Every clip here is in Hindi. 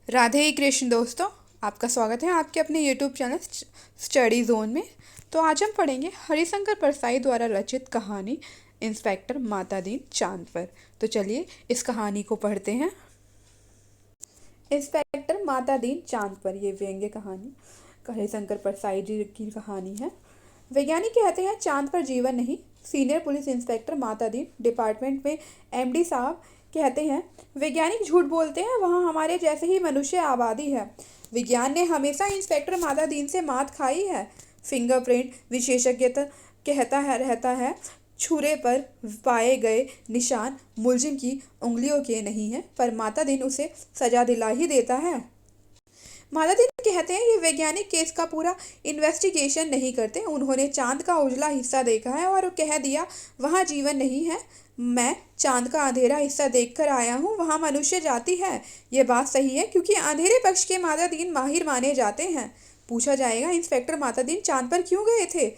राधे कृष्ण दोस्तों, आपका स्वागत है आपके अपने यूट्यूब चैनल स्टडी जोन में। तो आज हम पढ़ेंगे हरिशंकर परसाई द्वारा रचित कहानी इंस्पेक्टर मातादीन चांद पर। तो चलिए इस कहानी को पढ़ते हैं। इंस्पेक्टर मातादीन चांद पर, ये व्यंग्य कहानी हरिशंकर परसाई जी की कहानी है। वैज्ञानिक कहते हैं चांद पर जीवन नहीं। Senior police inspector Matadin department में एमडी साहब कहते हैं वैज्ञानिक झूठ बोलते हैं, वहाँ हमारे जैसे ही मनुष्य आबादी है। विज्ञान ने हमेशा इंस्पेक्टर मातादीन से मात खाई है। फिंगरप्रिंट विशेषज्ञता कहता है रहता है छुरे पर पाए गए निशान मुलजिम की उंगलियों के नहीं है, पर मातादीन उसे सजा दिला ही देता है। मातादीन कहते हैं ये वैज्ञानिक केस का पूरा इन्वेस्टिगेशन नहीं करते। उन्होंने चांद का उजला हिस्सा देखा है और कह दिया वहाँ जीवन नहीं है। मैं चांद का अंधेरा हिस्सा देखकर आया हूँ, वहाँ मनुष्य जाति है। ये बात सही है क्योंकि अंधेरे पक्ष के मातादीन माहिर माने जाते हैं। पूछा जाएगा इंस्पेक्टर मातादीन चांद पर क्यों गए थे?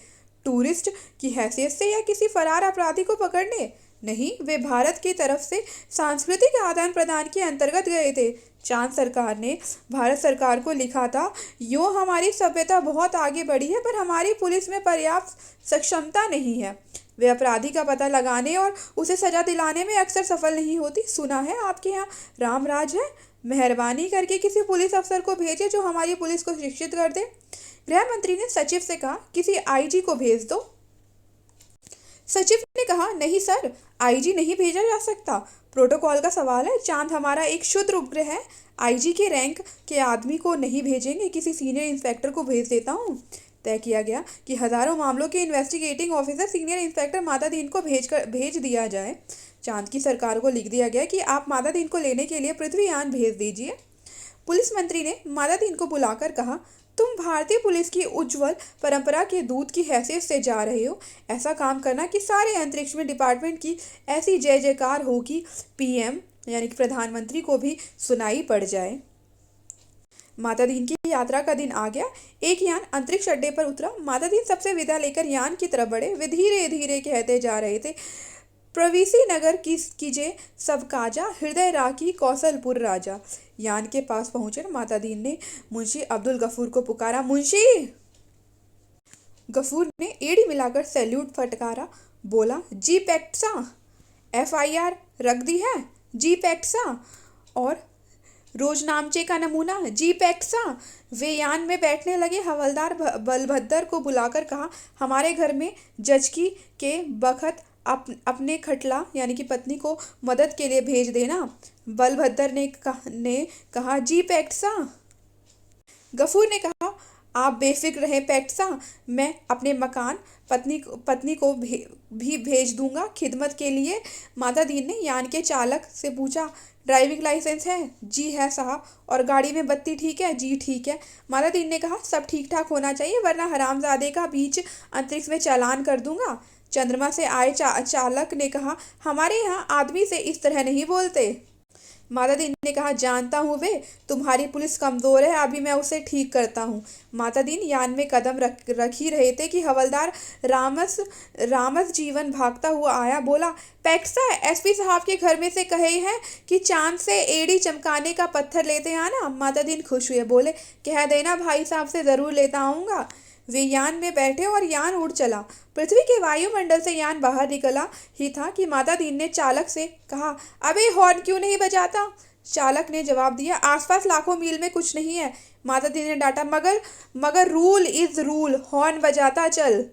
टूरिस्ट की हैसियत से या किसी फरार अपराधी को पकड़ने? नहीं, वे भारत की तरफ से सांस्कृतिक आदान प्रदान के अंतर्गत गए थे। चांद सरकार ने भारत सरकार को लिखा था, यूँ हमारी सभ्यता बहुत आगे बढ़ी है पर हमारी पुलिस में पर्याप्त सक्षमता नहीं है। वे अपराधी का पता लगाने और उसे सजा दिलाने में अक्सर सफल नहीं होती। सुना है आपके यहाँ राम राज है, मेहरबानी करके किसी पुलिस अफसर को भेजे जो हमारी पुलिस को शिक्षित कर दे। गृह मंत्री ने सचिव से कहा किसी आईजी को भेज दो। सचिव ने कहा नहीं सर, आईजी नहीं भेजा जा सकता, प्रोटोकॉल का सवाल है। चांद हमारा एक क्षुद्र उपग्रह है, आईजी के रैंक के आदमी को नहीं भेजेंगे, किसी सीनियर इंस्पेक्टर को भेज देता हूँ। तय किया गया कि हजारों मामलों के investigating officer senior inspector Matadin को भेज दिया जाए। चांद की सरकार को लिख दिया गया कि आप मातादीन को लेने के लिए पृथ्वीयान भेज दीजिए। पुलिस मंत्री ने मातादीन को बुलाकर कहा तुम भारतीय पुलिस की उज्जवल परंपरा के दूत की हैसियत से जा रहे हो। ऐसा काम करना कि सारे अंतरिक्ष में डिपार्टमेंट की ऐसी जय जयकार हो कि पीएम यानी कि प्रधानमंत्री को भी सुनाई पड़ जाए। मातादीन की यात्रा का दिन आ गया। एक यान अंतरिक्ष अड्डे पर उतरा। मातादीन सबसे विदा लेकर यान की तरफ बढ़े। वे धीरे धीरे कहते जा रहे थे, प्रवीसी नगर कीजे सब काजा, हृदय राखी कौशलपुर राजा। यान के पास पहुंचे मातादीन ने मुंशी अब्दुल गफूर को पुकारा। मुंशी! गफूर ने एड़ी मिलाकर सैल्यूट फटकारा। बोला जी पैक्सा। एफआईआर रख दी है? जी पैक्सा। और रोजनामचे का नमूना? जी पैक्सा। वे यान में बैठने लगे। हवलदार बलभद्र को बुलाकर कहा हमारे घर में जचकी के बखत अपने खटला यानी कि पत्नी को मदद के लिए भेज देना। बलभद्र ने कहा जी पैक्सा। गफूर ने कहा आप बेफिक्र रहें पैक्सा, मैं अपने मकान पत्नी को भी भेज दूंगा खिदमत के लिए। मातादीन ने यान के चालक से पूछा ड्राइविंग लाइसेंस है? जी है साहब। और गाड़ी में बत्ती ठीक है? जी ठीक है। मातादीन ने कहा सब ठीक ठाक होना चाहिए वरना हरामजादे का बीच अंतरिक्ष में चालान कर दूंगा। चंद्रमा से आए चालक ने कहा हमारे यहाँ आदमी से इस तरह नहीं बोलते। मातादीन ने कहा जानता हूँ वे तुम्हारी पुलिस कमज़ोर है, अभी मैं उसे ठीक करता हूँ। मातादीन यान में कदम रख ही रहे थे कि हवलदार रामस जीवन भागता हुआ आया। बोला पैक्सा, एसपी साहब के घर में से कहे हैं कि चांद से एड़ी चमकाने का पत्थर लेते आना। मातादीन खुश हुए। बोले कह देना भाई साहब से ज़रूर लेता आऊँगा। वे यान में बैठे और यान उड़ चला। पृथ्वी के वायुमंडल से यान बाहर निकला ही था कि मातादीन ने चालक से कहा अबे हॉर्न क्यों नहीं बजाता? चालक ने जवाब दिया आसपास लाखों मील में कुछ नहीं है। मातादीन ने डांटा मगर रूल इज रूल, हॉर्न बजाता चल।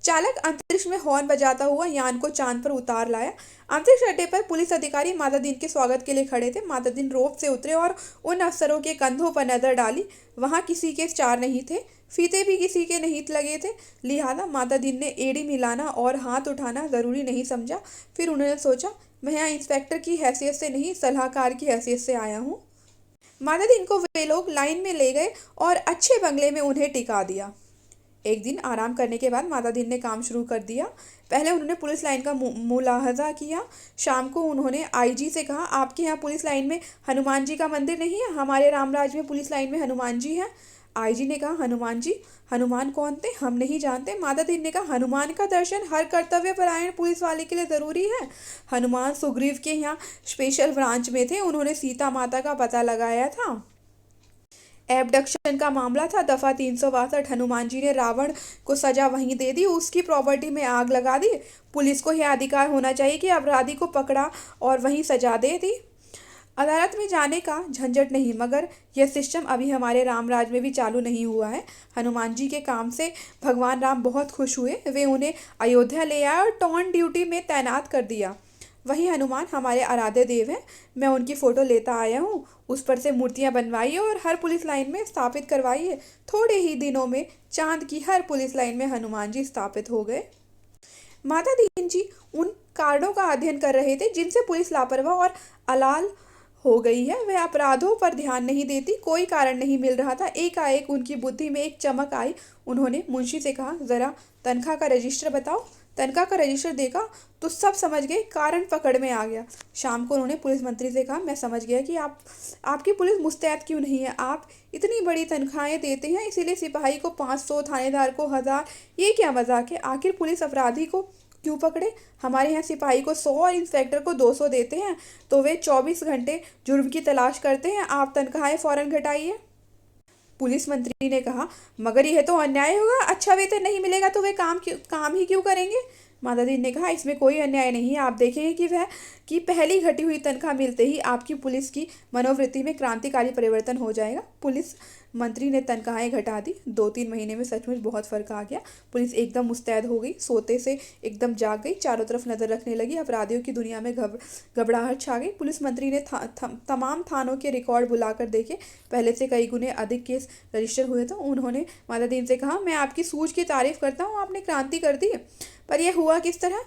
चालक अंतरिक्ष में हॉर्न बजाता हुआ यान को चांद पर उतार लाया। अंतरिक्ष अड्डे पर पुलिस अधिकारी मातादीन के स्वागत के लिए खड़े थे। मातादीन रोप से उतरे और उन अफसरों के कंधों पर नजर डाली। वहां किसी के चार नहीं थे, फीते भी किसी के नहीं लगे थे। लिहाजा मातादीन ने एड़ी मिलाना और हाथ उठाना जरूरी नहीं समझा। फिर उन्होंने सोचा मैं यहाँ इंस्पेक्टर की हैसियत से नहीं, सलाहकार की हैसियत से आया हूँ। मातादीन को वे लोग लाइन में ले गए और अच्छे बंगले में उन्हें टिका दिया। एक दिन आराम करने के बाद मातादीन ने काम शुरू कर दिया। पहले उन्होंने पुलिस लाइन का मुलाहजा किया। शाम को उन्होंने आईजी से कहा आपके यहाँ पुलिस लाइन में हनुमान जी का मंदिर नहीं है? हमारे रामराज में पुलिस लाइन में हनुमान जी हैं। आईजी ने कहा, हनुमान जी, हनुमान कौन थे, हम नहीं जानते। माता दीन ने कहा, हनुमान का दर्शन हर कर्तव्य परायण पुलिस वाले के लिए जरूरी है। हनुमान सुग्रीव के यहाँ स्पेशल ब्रांच में थे, उन्होंने सीता माता का पता लगाया था। एबडक्शन का मामला था, दफा 362। हनुमान जी ने रावण को सजा वहीं दे दी, उसकी प्रॉपर्टी में आग लगा दी। पुलिस को यह अधिकार होना चाहिए कि अपराधी को पकड़ा और वहीं सजा दे दी। अदालत में जाने का झंझट नहीं, मगर यह सिस्टम अभी हमारे रामराज में भी चालू नहीं हुआ है। हनुमान जी के काम से भगवान राम बहुत खुश हुए, वे उन्हें अयोध्या ले आए और टॉन ड्यूटी में तैनात कर दिया। वही हनुमान हमारे आराध्य देव हैं, मैं उनकी फ़ोटो लेता आया हूँ, उस पर से मूर्तियाँ बनवाई और हर पुलिस लाइन में स्थापित करवाई है। थोड़े ही दिनों में चांद की हर पुलिस लाइन में हनुमान जी स्थापित हो गए। माता दीन जी उन कारणों का अध्ययन कर रहे थे जिनसे पुलिस लापरवाह और अलाल हो गई है। वह अपराधों पर ध्यान नहीं देती, कोई कारण नहीं मिल रहा था। एकाएक उनकी बुद्धि में एक चमक आई। उन्होंने मुंशी से कहा, ज़रा तनख्वाह का रजिस्टर बताओ। तनख्वाह का रजिस्टर देखा तो सब समझ गए, कारण पकड़ में आ गया। शाम को उन्होंने पुलिस मंत्री से कहा, मैं समझ गया कि आपकी पुलिस मुस्तैद क्यों नहीं है। आप इतनी बड़ी तनख्वाहें देते हैं, इसीलिए सिपाही को 500, थानेदार को 1000। ये क्या मजाक है। आखिर पुलिस अपराधी को क्यों पकड़े। हमारे यहाँ सिपाही को 100 और इंस्पेक्टर को 200 देते हैं, तो वे 24 घंटे जुर्म की तलाश करते हैं। आप तनख्वाहें फौरन घटाइए। पुलिस मंत्री ने कहा, मगर यह तो अन्याय होगा। अच्छा वेतन नहीं मिलेगा तो वे काम ही क्यों करेंगे। माता दीन ने कहा, इसमें कोई अन्याय नहीं है। आप देखेंगे कि पहली घटी हुई तनख्वाह मिलते ही आपकी पुलिस की मनोवृत्ति में क्रांतिकारी परिवर्तन हो जाएगा। पुलिस मंत्री ने तनख्वाहें घटा दी। 2-3 महीने में सचमुच बहुत फर्क आ गया। पुलिस एकदम मुस्तैद हो गई, सोते से एकदम जाग गई, चारों तरफ नजर रखने लगी। अपराधियों की दुनिया में घबराहट छा गई। पुलिस मंत्री ने तमाम थानों के रिकॉर्ड बुलाकर देखे, पहले से कई गुने अधिक केस रजिस्टर हुए थे। उन्होंने माता दीन से कहा, मैं आपकी सूझ की तारीफ करता हूँ, आपने क्रांति कर दी, पर यह हुआ किस तरह।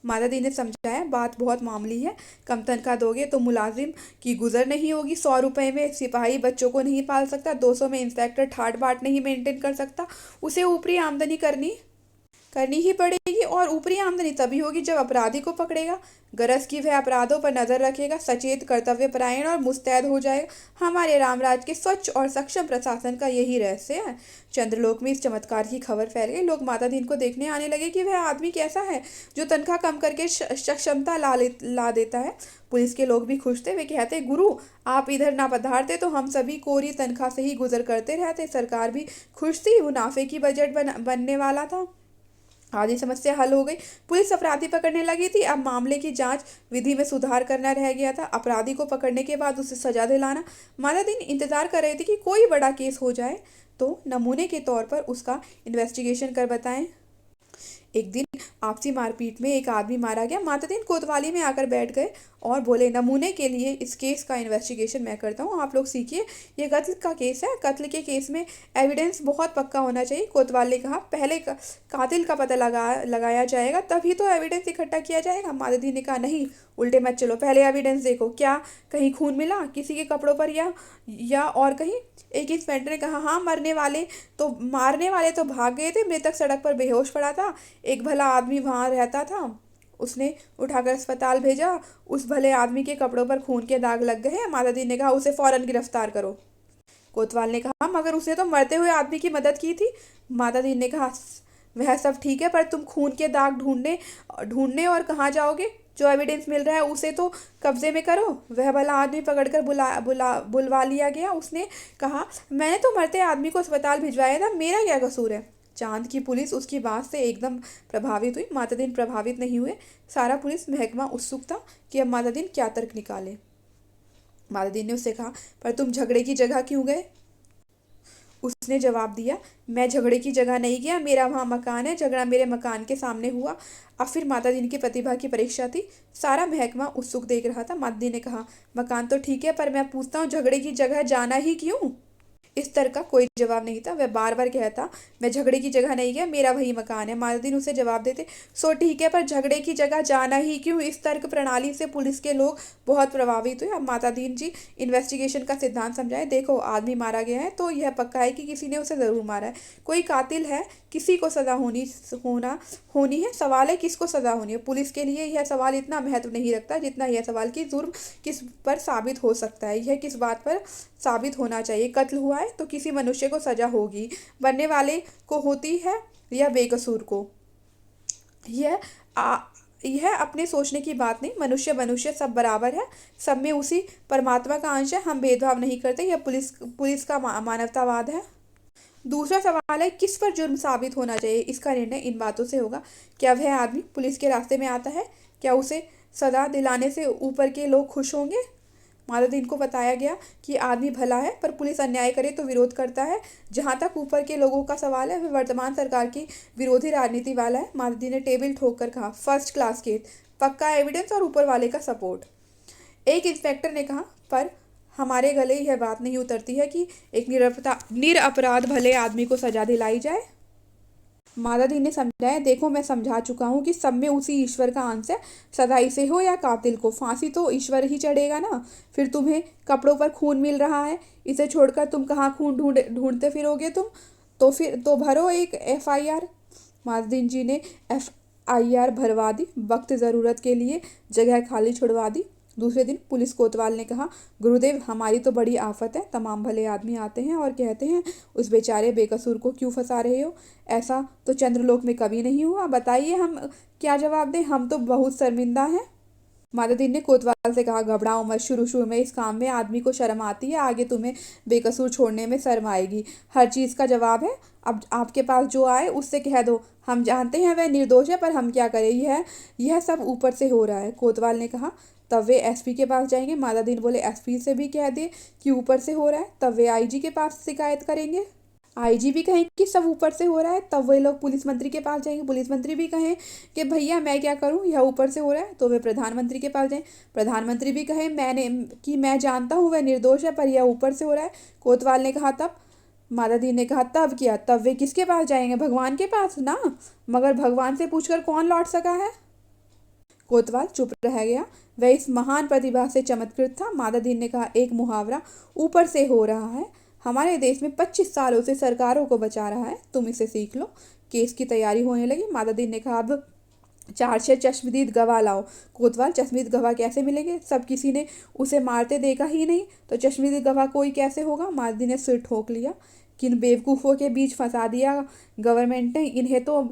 माता दी ने समझाया, बात बहुत मामूली है। कम तनख्वाह दोगे तो मुलाजिम की गुजर नहीं होगी। 100 रुपये में सिपाही बच्चों को नहीं पाल सकता, 200 में इंस्पेक्टर ठाट बाट नहीं मेंटेन कर सकता। उसे ऊपरी आमदनी करनी ही पड़ेगी, और ऊपरी आमदनी तभी होगी जब अपराधी को पकड़ेगा। गरज की वह अपराधों पर नजर रखेगा, सचेत, कर्तव्यपरायण और मुस्तैद हो जाएगा। हमारे रामराज के स्वच्छ और सक्षम प्रशासन का यही रहस्य है। चंद्रलोक में इस चमत्कार की खबर फैल गई। लोग माता दीन को देखने आने लगे कि वह आदमी कैसा है जो तनख्वाह कम करके सक्षमता ला देता है। पुलिस के लोग भी खुश थे। वे कहते, गुरु आप इधर ना पधारते तो हम सभी कोरी तनख्वाह से ही गुजर करते रहते। सरकार भी खुश थी, मुनाफे की बजट बनने वाला था। आधी समस्या हल हो गई। पुलिस अपराधी पकड़ने लगी थी। अब मामले की जांच विधि में सुधार करना रह गया था। अपराधी को पकड़ने के बाद उसे सजा दिलाना। माता दीन इंतजार कर रहे थे कि कोई बड़ा केस हो जाए तो नमूने के तौर पर उसका इन्वेस्टिगेशन कर बताएं। एक दिन आपसी मारपीट में एक आदमी मारा गया। माता दीन कोतवाली में आकर बैठ गए और बोले, नमूने के लिए इस केस का इन्वेस्टिगेशन मैं करता हूँ, आप लोग सीखिए। ये कत्ल का केस है। कत्ल के केस में एविडेंस बहुत पक्का होना चाहिए। कोतवाल ने कहा, पहले कातिल का पता लगाया जाएगा, तभी तो एविडेंस इकट्ठा किया जाएगा। माता दीन ने कहा, नहीं, उल्टे मत चलो, पहले एविडेंस देखो। क्या कहीं खून मिला किसी के कपड़ों पर या और कहीं। एक इंस्पेक्टर ने कहा, हाँ, मारने वाले तो भाग गए थे, मृतक सड़क पर बेहोश पड़ा था। एक भला आदमी वहां रहता था, उसने उठाकर अस्पताल भेजा। उस भले आदमी के कपड़ों पर खून के दाग लग गए हैं। माता दी ने कहा, उसे फौरन गिरफ्तार करो। कोतवाल ने कहा, मगर उसने तो मरते हुए आदमी की मदद की थी। माता दी ने कहा, वह सब ठीक है, पर तुम खून के दाग ढूंढने और कहाँ जाओगे। जो एविडेंस मिल रहा है उसे तो कब्जे में करो। वह भला आदमी पकड़कर बुलवा लिया गया। उसने कहा, मैंने तो मरते आदमी को अस्पताल भिजवाया था, मेरा क्या कसूर है। चांद की पुलिस उसकी बात से एकदम प्रभावित हुई। माता दीन प्रभावित नहीं हुए। सारा पुलिस महकमा उत्सुक था कि अब माता दीन क्या तर्क निकाले। माता दीन ने उससे कहा, पर तुम झगड़े की जगह क्यों गए। उसने जवाब दिया, मैं झगड़े की जगह नहीं गया, मेरा वहाँ मकान है, झगड़ा मेरे मकान के सामने हुआ। अब फिर माता दीन की प्रतिभा की परीक्षा थी। सारा महकमा उत्सुक देख रहा था। माता दीन ने कहा, मकान तो ठीक है, पर मैं पूछता हूँ, झगड़े की जगह जाना ही क्यों। इस तरह का कोई जवाब नहीं था। वह बार बार कहता, मैं झगड़े की जगह नहीं गया, मेरा वही मकान है। माता दीन उसे जवाब देते, सो ठीक है, पर झगड़े की जगह जाना ही क्यों। इस तर्क प्रणाली से पुलिस के लोग बहुत प्रभावित हुए। अब माता दीन जी इन्वेस्टिगेशन का सिद्धांत समझाए। देखो, आदमी मारा गया है तो यह पक्का है कि किसी ने उसे ज़रूर मारा है। कोई कातिल है, किसी को सज़ा होनी है। सवाल है किसको सज़ा होनी है। पुलिस के लिए यह सवाल इतना महत्व नहीं रखता जितना यह सवाल कि जुर्म किस पर साबित हो सकता है, यह किस बात पर साबित होना चाहिए। कत्ल हुआ है है तो किसी मनुष्य को सजा होगी, बनने वाले को होती है या बेकसूर को। यह आ, यह अपने सोचने की बात नहीं, मनुष्य मनुष्य सब बराबर है, सब में उसी परमात्मा का अंश है, हम भेदभाव नहीं करते। यह पुलिस पुलिस का मानवतावाद है। दूसरा सवाल है किस पर जुर्म साबित होना चाहिए, इसका निर्णय इन बातों से होगा। क्या वह आदमी पुलिस के रास्ते में आता है, क्या उसे सजा दिलाने से ऊपर के लोग खुश होंगे। मातादीन को बताया गया कि आदमी भला है पर पुलिस अन्याय करे तो विरोध करता है। जहां तक ऊपर के लोगों का सवाल है, वह वर्तमान सरकार की विरोधी राजनीति वाला है। मातादीन ने टेबल ठोक कर कहा, फर्स्ट क्लास केस, पक्का एविडेंस और ऊपर वाले का सपोर्ट। एक इंस्पेक्टर ने कहा, पर हमारे गले यह बात नहीं उतरती है कि एक निरपराध भले आदमी को सजा दिलाई जाए। माताजी ने समझाया, देखो मैं समझा चुका हूँ कि सब में उसी ईश्वर का अंश है, सजा इसे हो या कातिल को, फांसी तो ईश्वर ही चढ़ेगा ना। फिर तुम्हें कपड़ों पर खून मिल रहा है, इसे छोड़कर तुम कहाँ खून ढूंढते फिरोगे तुम। तो फिर तो भरो एक FIR। माताजी जी ने FIR भरवा दी, वक्त ज़रूरत के लिए जगह खाली छुड़वा दी। दूसरे दिन पुलिस कोतवाल ने कहा, गुरुदेव हमारी तो बड़ी आफत है, तमाम भले आदमी आते हैं और कहते हैं उस बेचारे बेकसूर को क्यों फंसा रहे हो, ऐसा तो चंद्रलोक में कभी नहीं हुआ, बताइए हम क्या जवाब दें, हम तो बहुत शर्मिंदा हैं। मातादीन ने कोतवाल से कहा, घबराओ मत, शुरू शुरू में इस काम में आदमी को शर्म आती है, आगे तुम्हें बेकसूर छोड़ने में शर्म आएगी। हर चीज़ का जवाब है, अब आपके पास जो आए उससे कह दो, हम जानते हैं वह निर्दोष है पर हम क्या करें, यह सब ऊपर से हो रहा है। कोतवाल ने कहा, तब वे SP के पास जाएंगे। मातादीन बोले, SP से भी कह दे कि ऊपर से हो रहा है, तब वे IG के पास शिकायत करेंगे। IG भी कहें कि सब ऊपर से हो रहा है, तब वे लोग पुलिस मंत्री के पास जाएंगे। पुलिस मंत्री भी कहें कि भैया मैं क्या करूं, यह ऊपर से हो रहा है, तो वे प्रधानमंत्री के पास जाएं। प्रधानमंत्री भी कहें मैं जानता हूं वह निर्दोष है पर यह ऊपर से हो रहा है। कोतवाल ने कहा, तब। मातादीन ने कहा, तब क्या, तब वे किसके पास जाएंगे, भगवान के पास ना, मगर भगवान से पूछकर कौन लौट सका है। कोतवाल चुप रह गया, वह इस महान प्रतिभा से चमत्कृत था। मातादीन ने कहा, एक मुहावरा ऊपर से हो रहा है हमारे देश में 25 सालों से सरकारों को बचा रहा है, तुम इसे सीख लो। केस की तैयारी होने लगी। मातादीन ने कहा, अब 4 चश्मदीद गवाह लाओ। कोतवाल, चश्मदीद गवाह कैसे मिलेंगे, सब किसी ने उसे मारते देखा ही नहीं, तो चश्मदीद गवाह कोई कैसे होगा। मातादीन ने सिर ठोक लिया, किन बेवकूफ़ों के बीच फंसा दिया गवर्नमेंट ने, इन्हें तो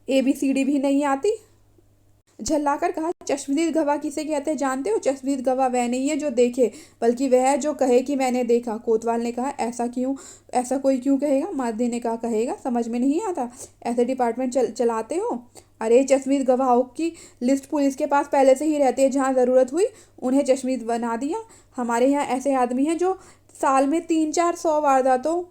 ABCD भी नहीं आती। झल्लाकर कहा, चश्मदीद गवाह किसे कहते हैं जानते हो, चश्मदीद गवाह वह नहीं है जो देखे, बल्कि वह है जो कहे कि मैंने देखा। कोतवाल ने कहा, ऐसा कोई क्यों कहेगा। मातादीन ने कहा, कहेगा, समझ में नहीं आता, ऐसे डिपार्टमेंट चलाते हो। अरे चश्मदीद गवाहों की लिस्ट पुलिस के पास पहले से ही रहती है, जहाँ ज़रूरत हुई उन्हें चश्मदीद बना दिया। हमारे यहाँ ऐसे आदमी हैं जो साल में 300-400 वारदातों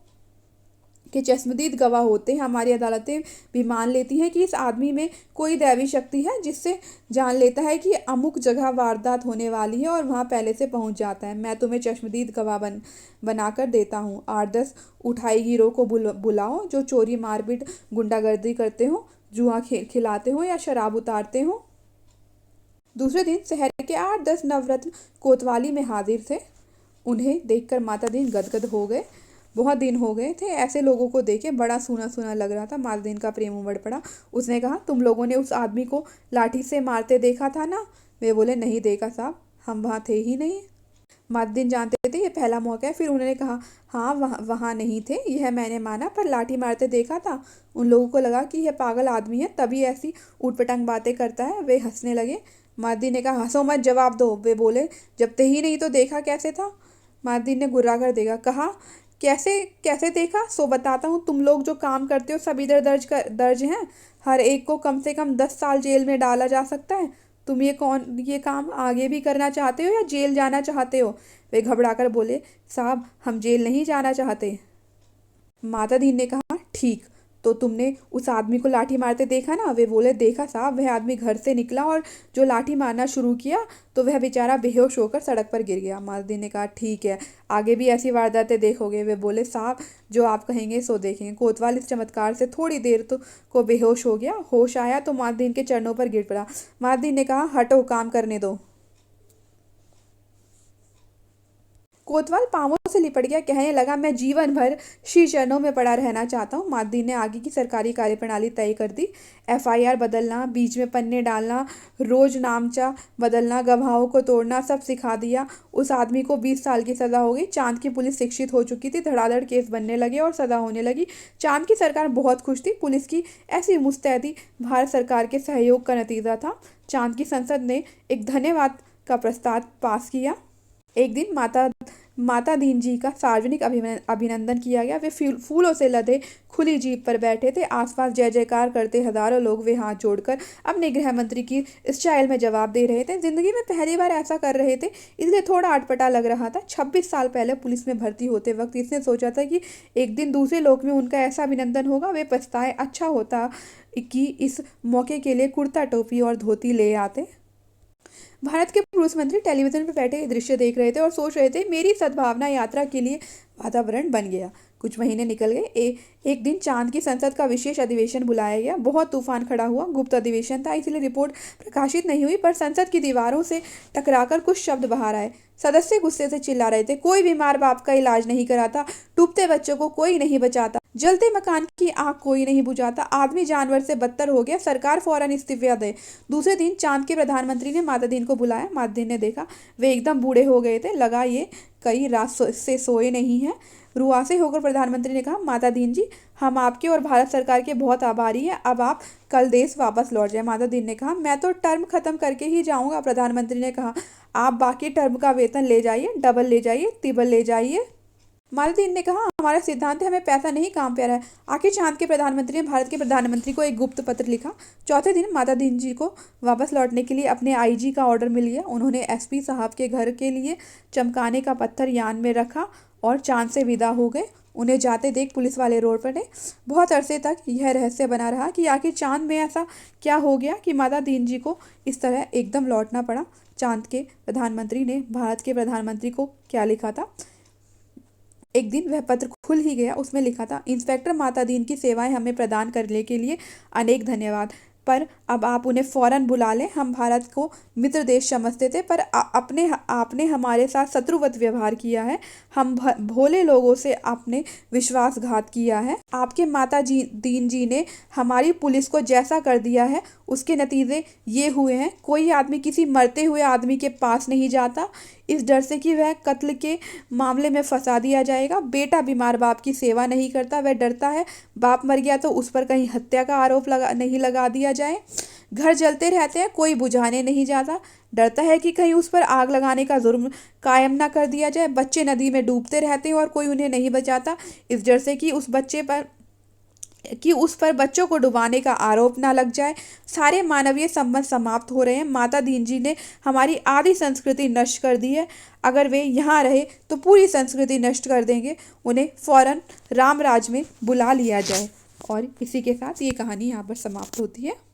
के चश्मदीद गवाह होते हैं। हमारी अदालतें भी मान लेती हैं कि इस आदमी में कोई दैवी शक्ति है, जिससे जान लेता है कि अमुक जगह वारदात होने वाली है और वहाँ पहले से पहुँच जाता है। मैं तुम्हें चश्मदीद गवाह बनाकर देता हूँ। 8-10 उठाई गिरोह को बुलाओ जो चोरी, मारपीट, गुंडागर्दी करते हो, जुआ खिलाते हो या शराब उतारते हो। दूसरे दिन शहर के 8-10 नवरत्न कोतवाली में हाजिर थे। उन्हें देखकर मातादीन गदगद हो गए। बहुत दिन हो गए थे ऐसे लोगों को देखे, बड़ा सूना सूना लग रहा था। मातादीन का प्रेम उमड़ पड़ा। उसने कहा, तुम लोगों ने उस आदमी को लाठी से मारते देखा था ना। वे बोले, नहीं देखा साहब, हम वहाँ थे ही नहीं। मातादीन जानते थे ये पहला मौका है। फिर उन्होंने कहा, हाँ वहाँ नहीं थे, यह मैंने माना, पर लाठी मारते देखा था। उन लोगों को लगा कि यह पागल आदमी है, तभी ऐसी ऊटपटांग बातें करता है। वे हंसने लगे। मातादीन ने कहा, हंसो मत, जवाब दो। वे बोले, जब थे ही नहीं तो देखा कैसे था। मातादीन ने गुर्रा कर देगा, कहा, कैसे कैसे देखा, सो बताता हूँ। तुम लोग जो काम करते हो सब इधर दर्ज हैं, हर एक को कम से कम 10 साल जेल में डाला जा सकता है। तुम ये काम आगे भी करना चाहते हो या जेल जाना चाहते हो। वे घबराकर बोले, साहब हम जेल नहीं जाना चाहते। मातादीन ने कहा, ठीक, तो तुमने उस आदमी को लाठी मारते देखा ना। वे बोले, देखा साहब, वह आदमी घर से निकला और जो लाठी मारना शुरू किया तो वह बेचारा बेहोश होकर सड़क पर गिर गया। मातादीन ने कहा, ठीक है, आगे भी ऐसी वारदातें देखोगे। वे बोले, साहब जो आप कहेंगे सो देखेंगे। कोतवाल इस चमत्कार से थोड़ी देर को बेहोश हो गया। होश आया तो मातादीन के चरणों पर गिर पड़ा। मातादीन ने कहा, हटो, काम करने दो। कोतवाल पांवों से लिपट गया, कहने लगा, मैं जीवन भर श्री चरणों में पड़ा रहना चाहता हूँ। मातदीन ने आगे की सरकारी कार्यप्रणाली तय कर दी। एफआईआर बदलना, बीच में पन्ने डालना, रोज नामचा बदलना, गवाहों को तोड़ना, सब सिखा दिया। उस आदमी को 20 साल की सजा हो गई। चांद की पुलिस शिक्षित हो चुकी थी, धड़ाधड़ केस बनने लगे और सजा होने लगी। चांद की सरकार बहुत खुश थी। पुलिस की ऐसी मुस्तैदी भारत सरकार के सहयोग का नतीजा था। चांद की संसद ने एक धन्यवाद का प्रस्ताव पास किया। एक दिन माता दीन जी का सार्वजनिक अभिनंदन किया गया। वे फूलों से लदे खुली जीप पर बैठे थे। आसपास जय जयकार करते हजारों लोग वे हाथ जोड़कर अपने गृह मंत्री की स्टाइल में जवाब दे रहे थे। जिंदगी में पहली बार ऐसा कर रहे थे, इसलिए थोड़ा अटपटा लग रहा था। 26 साल पहले पुलिस में भर्ती होते वक्त इसने सोचा था कि एक दिन दूसरे लोक में उनका ऐसा अभिनंदन होगा। वे पछताए, अच्छा होता कि इस मौके के लिए कुर्ता टोपी और धोती ले आते। भारत के पुरुष मंत्री टेलीविजन पर बैठे ये दृश्य देख रहे थे और सोच रहे थे, मेरी सद्भावना यात्रा के लिए वातावरण बन गया। कुछ महीने निकल गए। एक दिन चांद की संसद का विशेष अधिवेशन बुलाया गया। बहुत तूफान खड़ा हुआ। गुप्त अधिवेशन था, इसलिए रिपोर्ट प्रकाशित नहीं हुई, पर संसद की दीवारों से टकराकर कुछ शब्द बाहर आए। सदस्य गुस्से से चिल्ला रहे थे, कोई बीमार बाप का इलाज नहीं कराता, डूबते बच्चों को कोई नहीं बचाता, जलते मकान की आग कोई नहीं बुझाता, आदमी जानवर से बदतर हो गया, सरकार फौरन इस्तीफा दे। दूसरे दिन चांद के प्रधानमंत्री ने मातादीन को बुलाया। मातादीन ने देखा वे एकदम बूढ़े हो गए थे। लगा ये कई रात से सोए नहीं हैं। रुआसे होकर प्रधानमंत्री ने कहा, मातादीन जी, हम आपके और भारत सरकार के बहुत आभारी हैं। अब आप कल देश वापस लौट जाए। मातादीन ने कहा, मैं तो टर्म खत्म करके ही जाऊंगा। प्रधानमंत्री ने कहा, आप बाकी टर्म का वेतन ले जाइए, डबल ले जाइए, तिबल ले जाइए। मातादीन ने कहा, हमारा सिद्धांत है, हमें पैसा नहीं काम प्यारा है। आखिर चांद के प्रधानमंत्री ने भारत के प्रधानमंत्री को एक गुप्त पत्र लिखा। चौथे दिन मातादीन जी को वापस लौटने के लिए अपने आईजी का ऑर्डर मिल गया। उन्होंने एसपी साहब के घर के लिए चमकाने का पत्थर यान में रखा और चांद से विदा हो गए। उन्हें जाते देख पुलिस वाले रोड पड़े। बहुत अरसे तक यह रहस्य बना रहा कि आखिर चांद में ऐसा क्या हो गया कि मातादीन जी को इस तरह एकदम लौटना पड़ा। चांद के प्रधानमंत्री ने भारत के प्रधानमंत्री को क्या लिखा था? एक दिन वह पत्र खुल ही गया। उसमें लिखा था, इंस्पेक्टर मातादीन की सेवाएं हमें प्रदान करने के लिए अनेक धन्यवाद, पर अब आप उन्हें फौरन बुला लें। हम भारत को मित्र देश समझते थे, पर आपने हमारे साथ शत्रुवत व्यवहार किया है। हम भोले लोगों से आपने विश्वासघात किया है। आपके माता जी दीन जी ने हमारी पुलिस को जैसा कर दिया है, उसके नतीजे ये हुए हैं। कोई आदमी किसी मरते हुए आदमी के पास नहीं जाता, इस डर से कि वह कत्ल के मामले में फंसा दिया जाएगा। बेटा बीमार बाप की सेवा नहीं करता, वह डरता है बाप मर गया तो उस पर कहीं हत्या का आरोप नहीं लगा दिया जाए। घर जलते रहते हैं, कोई बुझाने नहीं जाता, डरता है कि कहीं उस पर आग लगाने का जुर्म कायम ना कर दिया जाए। बच्चे नदी में डूबते रहते हैं और कोई उन्हें नहीं बचाता, इस डर से कि उस पर बच्चों को डुबाने का आरोप ना लग जाए। सारे मानवीय संबंध समाप्त हो रहे हैं। माता दीन जी ने हमारी आधी संस्कृति नष्ट कर दी है। अगर वे यहाँ रहे तो पूरी संस्कृति नष्ट कर देंगे। उन्हें फौरन रामराज में बुला लिया जाए। और इसी के साथ ये कहानी यहाँ पर समाप्त होती है।